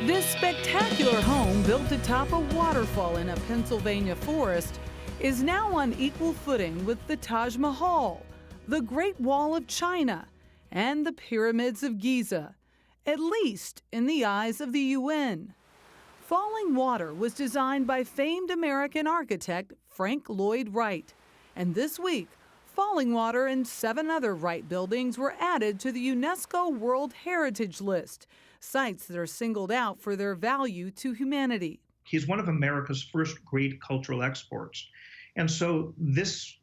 This spectacular home, built atop a waterfall in a Pennsylvania forest, is now on equal footing with the Taj Mahal, the Great Wall of China, and the Pyramids of Giza, at least in the eyes of the UN. Fallingwater was designed by famed American architect Frank Lloyd Wright, and this week, Fallingwater and 7 other Wright buildings were added to the UNESCO World Heritage list, sites that are singled out for their value to humanity. He's one of America's first great cultural exports. And so this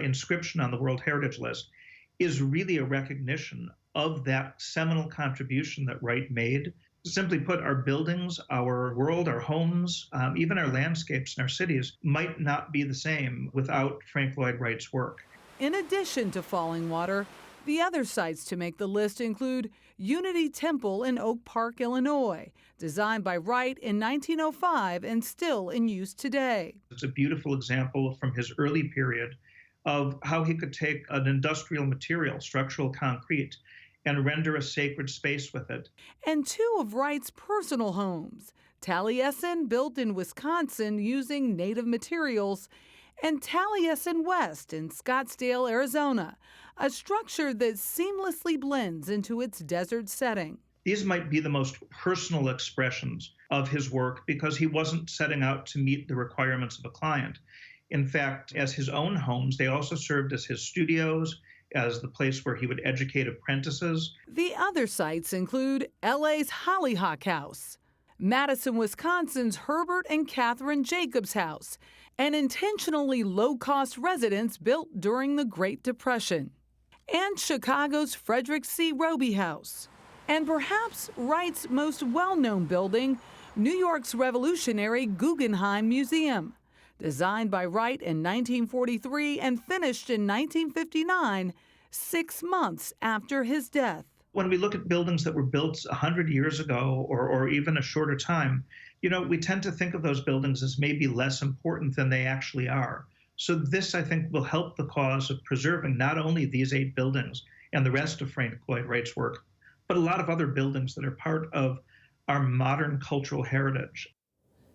inscription on the World Heritage List is really a recognition of that seminal contribution that Wright made. Simply put, our buildings, our world, our homes, even our landscapes and our cities might not be the same without Frank Lloyd Wright's work. In addition to Fallingwater, the other sites to make the list include Unity Temple in Oak Park, Illinois, designed by Wright in 1905 and still in use today. It's a beautiful example from his early period of how he could take an industrial material, structural concrete, and render a sacred space with it. And 2 of Wright's personal homes, Taliesin, built in Wisconsin using native materials, and Taliesin West in Scottsdale, Arizona, a structure that seamlessly blends into its desert setting. These might be the most personal expressions of his work because he wasn't setting out to meet the requirements of a client. In fact, as his own homes, they also served as his studios, as the place where he would educate apprentices. The other sites include LA's Hollyhock House, Madison, Wisconsin's Herbert and Catherine Jacobs House, an intentionally low-cost residence built during the Great Depression, and Chicago's Frederick C. Roby House, and perhaps Wright's most well-known building, New York's revolutionary Guggenheim Museum, designed by Wright in 1943 and finished in 1959, 6 months after his death. When we look at buildings that were built 100 years ago or even a shorter time, we tend to think of those buildings as maybe less important than they actually are. So this, I think, will help the cause of preserving not only these 8 buildings and the rest of Frank Lloyd Wright's work, but a lot of other buildings that are part of our modern cultural heritage.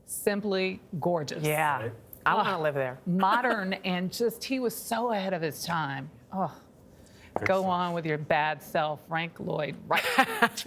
Simply gorgeous. Yeah, right? I want to live there. Modern and just, he was so ahead of his time. Oh, go on with your bad self, Frank Lloyd Wright.